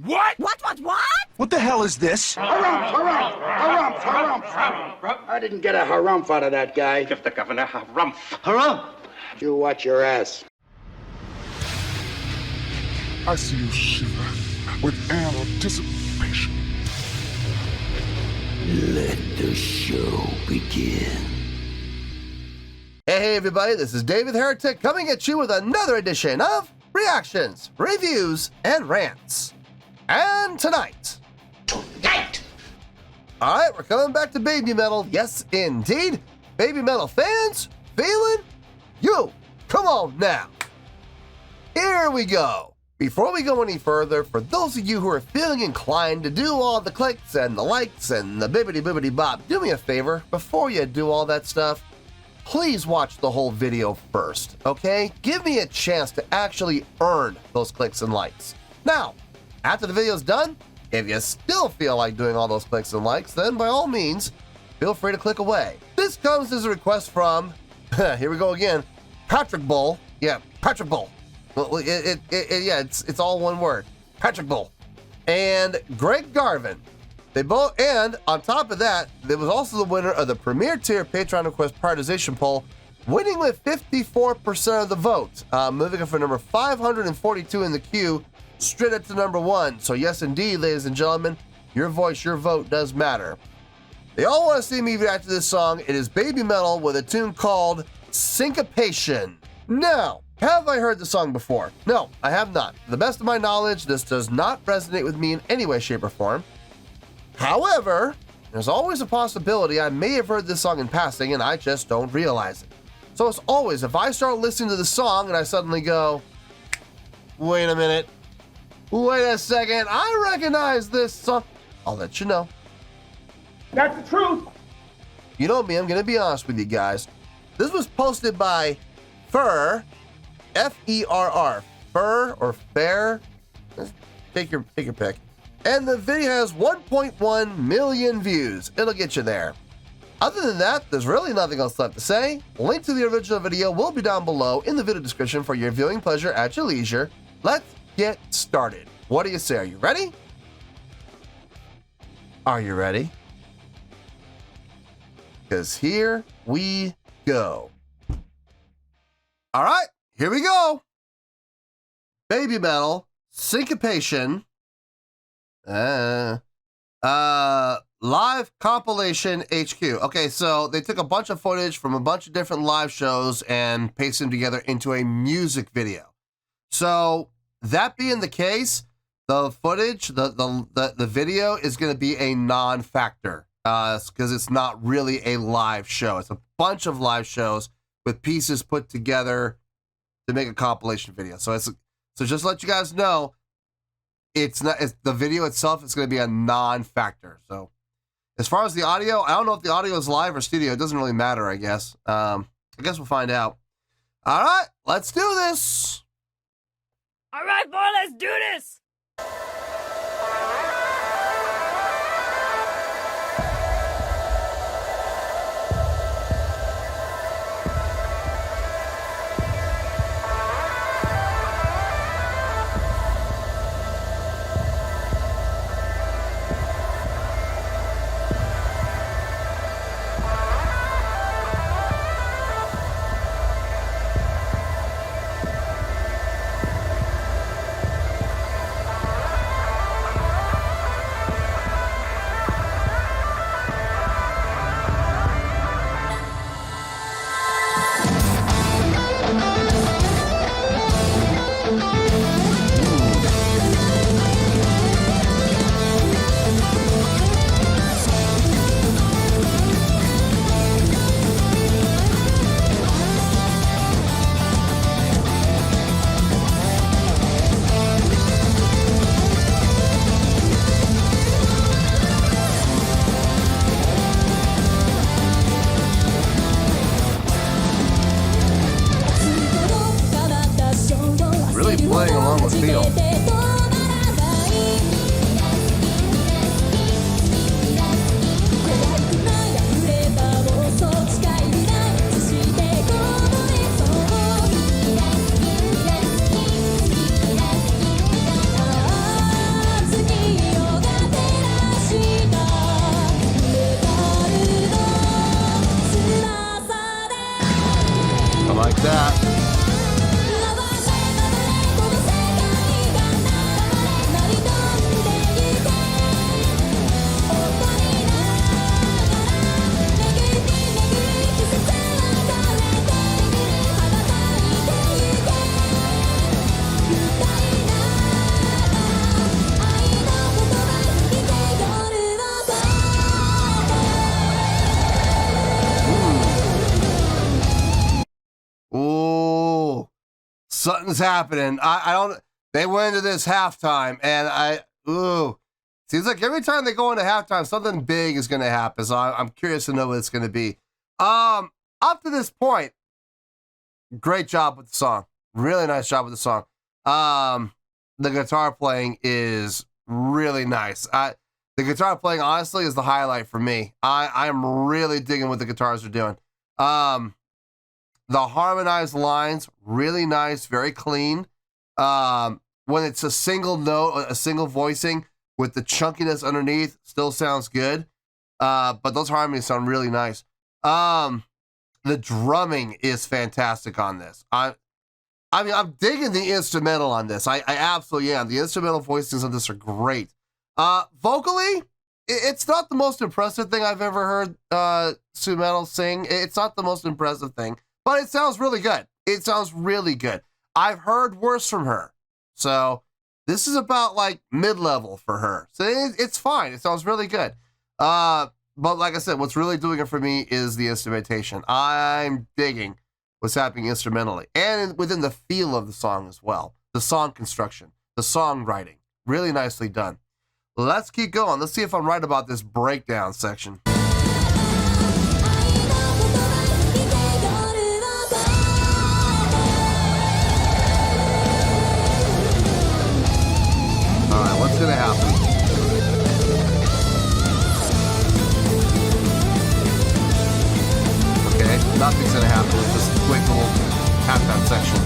What? What? What the hell is this? Harumph. I didn't get a harumph out of that guy. Give the governor harumph. Harumph! You watch your ass. I see you shiver with anticipation. Let the show begin. Hey everybody, this is David Heretic coming at you with another edition of Reactions, Reviews, and Rants. And tonight... Alright, we're coming back to Babymetal. Yes, indeed. Babymetal Fans feeling you. Come on now. Here we go. Before we go any further, for those of you who are feeling inclined to do all the clicks and the likes and the bibbity bop, do me a favor. Before you do all that stuff, please watch the whole video first, okay? Give me a chance to actually earn those clicks and likes. Now, after the video's done, if you still feel like doing all those clicks and likes, then by all means, feel free to click away. This comes as a request from, here we go again, Patrick Bull. Yeah, Patrick Bull. Well, it's all one word. Patrick Bull. And Greg Garvin. They both, and on top of that, there was also the winner of the Premier Tier Patreon Request Prioritization Poll, winning with 54% of the vote, moving it from number 542 in the queue straight up to number 1. So yes, indeed, ladies and gentlemen, your voice, your vote does matter. They all want to see me react to this song. It is Babymetal with a tune called Syncopation. Now, have I heard the song before? No, I have not. To the best of my knowledge, this does not resonate with me in any way, shape, or form. However, there's always a possibility I may have heard this song in passing and I just don't realize it. So as always, if I start listening to the song and I suddenly go, wait a minute, wait a second, I recognize this song, I'll let you know. That's the truth. You know me, I'm going to be honest with you guys. This was posted by Fur, F-E-R-R, Fur or Fair, take your pick. And the video has 1.1 million views. It'll get you there. Other than that, there's really nothing else left to say. Link to the original video will be down below in the video description for your viewing pleasure at your leisure. Let's get started. What do you say? Are you ready? Are you ready? Because here we go. All right, here we go. Babymetal, Syncopation. Live compilation HQ. Okay, so they took a bunch of footage from a bunch of different live shows and pasted them together into a music video. So that being the case, the footage, the video is going to be a non-factor because it's not really a live show. It's a bunch of live shows with pieces put together to make a compilation video. So just to let you guys know, the video itself is going to be a non-factor. So as far as the audio, I don't know if the audio is live or studio. It doesn't really matter, I guess. I guess we'll find out. All right, let's do this. All right, boy, let's do this. something's happening. I don't. They went into this halftime, and seems like every time they go into halftime, something big is going to happen. So I'm curious to know what it's going to be. Up to this point, great job with the song. Really nice job with the song. The guitar playing is really nice. The guitar playing, honestly, is the highlight for me. I'm really digging what the guitars are doing. The harmonized lines, really nice, very clean. When it's a single note, a single voicing with the chunkiness underneath, still sounds good. But those harmonies sound really nice. The drumming is fantastic on this. I'm digging the instrumental on this. I absolutely am. The instrumental voicings on this are great. Vocally, it's not the most impressive thing I've ever heard Sue Metal sing. It's not the most impressive thing, but it sounds really good. It sounds really good. I've heard worse from her. So this is about like mid-level for her. So it's fine. It sounds really good. But like I said, what's really doing it for me is the instrumentation. I'm digging what's happening instrumentally and within the feel of the song as well. The song construction, the songwriting, really nicely done. Let's keep going. Let's see if I'm right about this breakdown section. All right, what's going to happen? Okay, nothing's going to happen. It's just a quick little halftime section.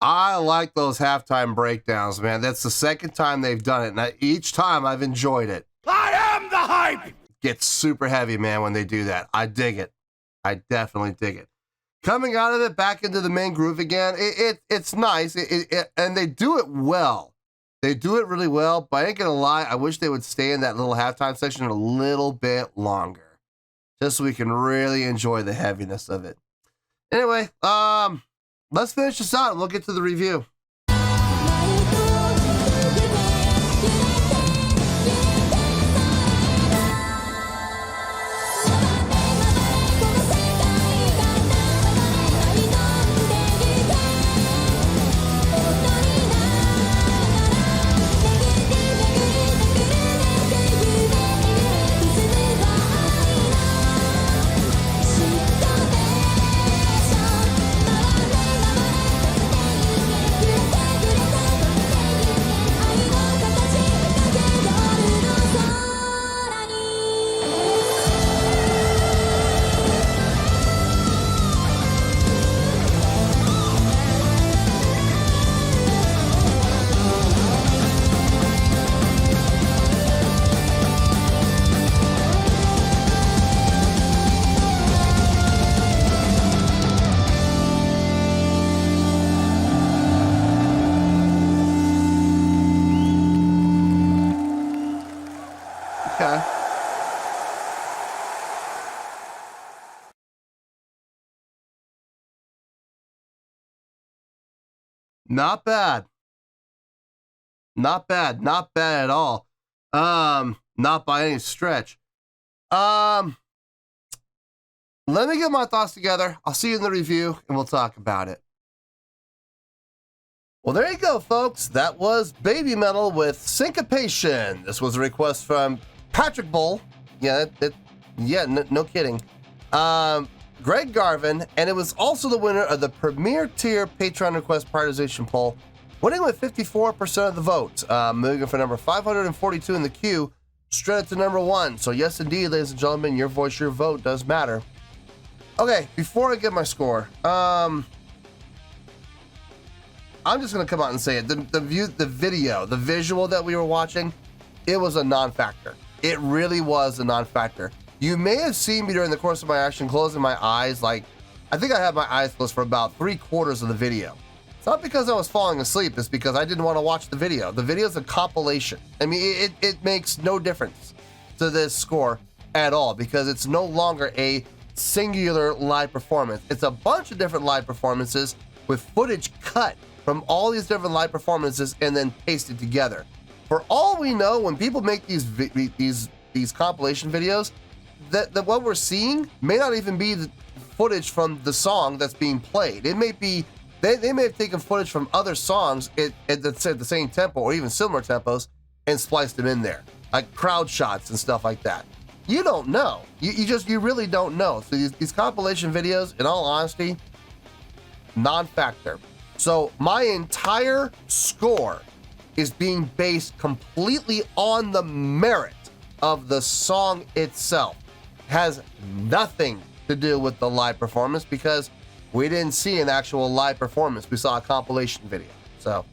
I like those halftime breakdowns, man. That's the second time they've done it, and each time I've enjoyed it. I am the hype! Gets super heavy, man, when they do that. I dig it. I definitely dig it. Coming out of it, back into the main groove again, it's nice, and they do it well. They do it really well, but I ain't gonna lie, I wish they would stay in that little halftime section a little bit longer, just so we can really enjoy the heaviness of it. Anyway, let's finish this out and we'll get to the review. Not bad. Not bad. Not bad at all. Not by any stretch. let me get my thoughts together. I'll see you in the review, and we'll talk about it. Well, there you go, folks. That was Babymetal with Syncopation. This was a request from Patrick Bull. Yeah, no kidding. Greg Garvin, and it was also the winner of the Premier Tier Patreon Request Prioritization Poll, winning with 54% of the vote, moving from number 542 in the queue straight to number 1. So yes, indeed, ladies and gentlemen, your voice, your vote does matter. Okay, before I get my score, I'm just gonna come out and say it. The visual that we were watching, it was a non-factor. It really was a non-factor. You may have seen me during the course of my action closing my eyes. Like, I think I had my eyes closed for about 3/4 of the video. It's not because I was falling asleep. It's because I didn't want to watch the video. The video is a compilation. I mean, it makes no difference to this score at all because it's no longer a singular live performance. It's a bunch of different live performances with footage cut from all these different live performances and then pasted together. For all we know, when people make these compilation videos, that what we're seeing may not even be the footage from the song that's being played. It may be they may have taken footage from other songs at the same tempo or even similar tempos and spliced them in there, like crowd shots and stuff like that. You don't know. You really don't know. So these compilation videos, in all honesty, non-factor. So my entire score is being based completely on the merit of the song itself. Has nothing to do with the live performance because we didn't see an actual live performance. We saw a compilation video. So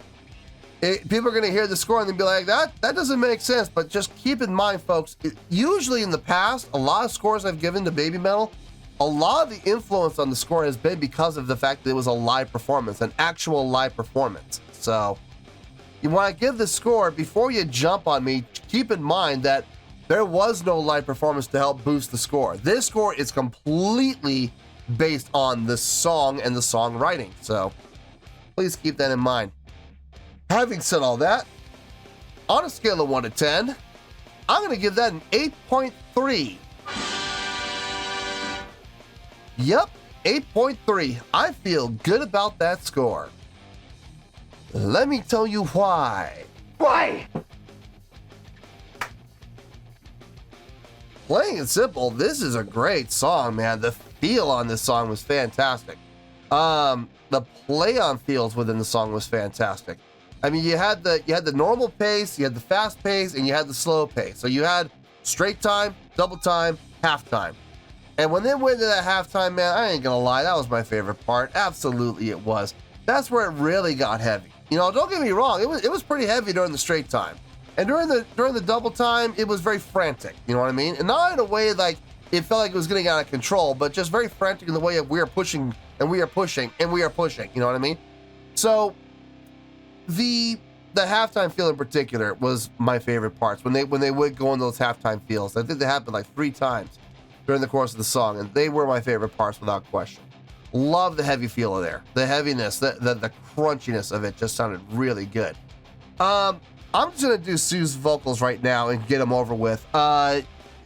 people are going to hear the score and they'll be like, that doesn't make sense. But just keep in mind, folks, usually in the past, a lot of scores I've given to Babymetal, a lot of the influence on the score has been because of the fact that it was a live performance, an actual live performance. So you want to give the score, before you jump on me, keep in mind that there was no live performance to help boost the score. This score is completely based on the song and the songwriting. So please keep that in mind. Having said all that, on a scale of 1 to 10, I'm going to give that an 8.3. Yep, 8.3. I feel good about that score. Let me tell you why. Why? Plain and simple, this is a great song, man. The feel on this song was fantastic. The play on feels within the song was fantastic. I mean, you had the normal pace, you had the fast pace, and you had the slow pace. So you had straight time, double time, half time. And when they went to that halftime, man, I ain't gonna lie, that was my favorite part. Absolutely, it was. That's where it really got heavy. You know, don't get me wrong, it was pretty heavy during the straight time. And during the double time, it was very frantic, you know what I mean? And not in a way like it felt like it was getting out of control, but just very frantic in the way of we are pushing and we are pushing and we are pushing, you know what I mean? So the halftime feel in particular was my favorite parts. When they would go in those halftime feels, I think they happened like 3 times during the course of the song, and they were my favorite parts without question. Love the heavy feel of there, the heaviness, the crunchiness of it just sounded really good. I'm just gonna do Sue's vocals right now and get them over with.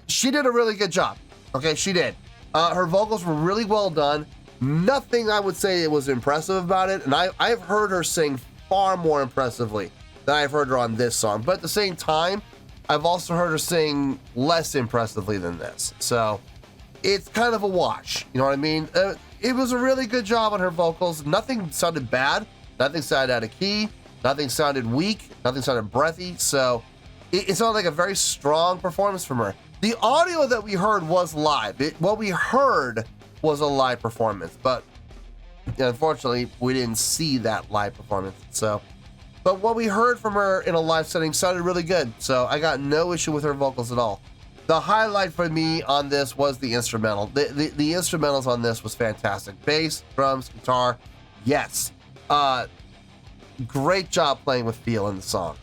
She did a really good job. Okay, she did. Her vocals were really well done. Nothing I would say it was impressive about it, and I've heard her sing far more impressively than I've heard her on this song. But at the same time, I've also heard her sing less impressively than this. So it's kind of a wash. You know what I mean? It was a really good job on her vocals. Nothing sounded bad. Nothing sounded out of key. Nothing sounded weak. Nothing sounded breathy. So it sounded like a very strong performance from her. The audio that we heard was live. What we heard was a live performance, but unfortunately, we didn't see that live performance. So, but what we heard from her in a live setting sounded really good. So I got no issue with her vocals at all. The highlight for me on this was the instrumental. The instrumentals on this was fantastic. Bass, drums, guitar, yes. Great job playing with feel in the song.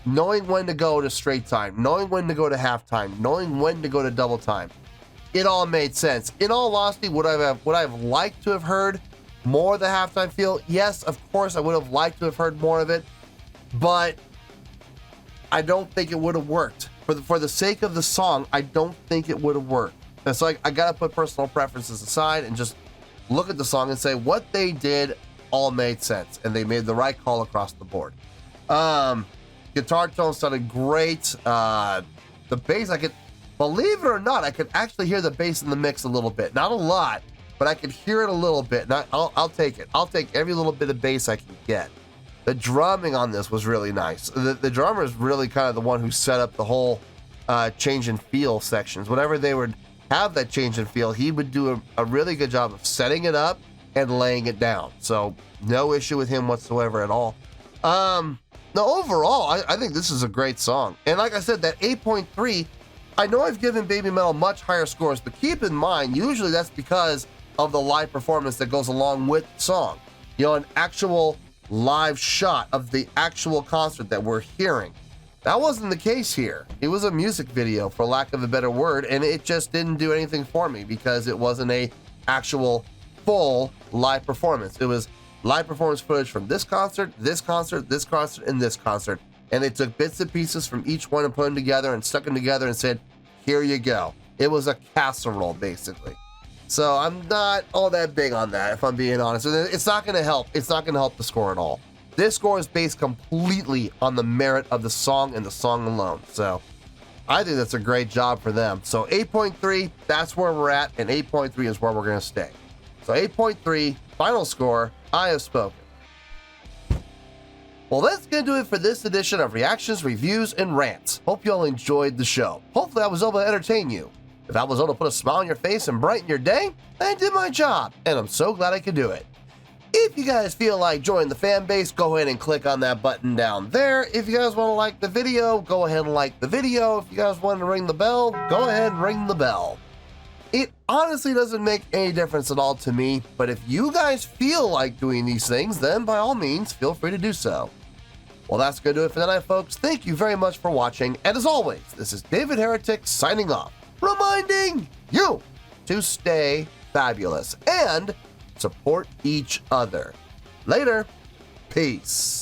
Knowing when to go to straight time, knowing when to go to halftime, knowing when to go to double time. It all made sense. In all honesty, would I have liked to have heard more of the halftime feel? Yes, of course, I would have liked to have heard more of it, but I don't think it would have worked. For the sake of the song, I don't think it would have worked. And so I gotta put personal preferences aside and just look at the song and say what they did all made sense, and they made the right call across the board. Guitar tone sounded great. The bass, I could, believe it or not, I could actually hear the bass in the mix a little bit. Not a lot, but I could hear it a little bit. And I'll take it. I'll take every little bit of bass I can get. The drumming on this was really nice. The drummer is really kind of the one who set up the whole change in feel sections. Whenever they would have that change in feel, he would do a really good job of setting it up and laying it down. So no issue with him whatsoever at all. No, overall, I think this is a great song. And like I said, that 8.3, I know I've given Babymetal much higher scores, but keep in mind, usually that's because of the live performance that goes along with the song. You know, an actual live shot of the actual concert that we're hearing. That wasn't the case here. It was a music video, for lack of a better word, and it just didn't do anything for me because it wasn't a actual full live performance. It was live performance footage from this concert, this concert, this concert, and this concert. And they took bits and pieces from each one and put them together and stuck them together and said, here you go. It was a casserole, basically. So I'm not all that big on that, if I'm being honest. It's not going to help. It's not going to help the score at all. This score is based completely on the merit of the song and the song alone. So I think that's a great job for them. So 8.3, that's where we're at, and 8.3 is where we're going to stay. So 8.3, final score, I have spoken. Well, that's going to do it for this edition of Reactions, Reviews, and Rants. Hope you all enjoyed the show. Hopefully I was able to entertain you. If I was able to put a smile on your face and brighten your day, I did my job, and I'm so glad I could do it. If you guys feel like joining the fan base, go ahead and click on that button down there. If you guys want to like the video, go ahead and like the video. If you guys want to ring the bell, go ahead and ring the bell. It honestly doesn't make any difference at all to me, but if you guys feel like doing these things, then by all means, feel free to do so. Well, that's going to do it for tonight, folks. Thank you very much for watching, and as always, this is David Heretic signing off, reminding you to stay fabulous and support each other. Later. Peace.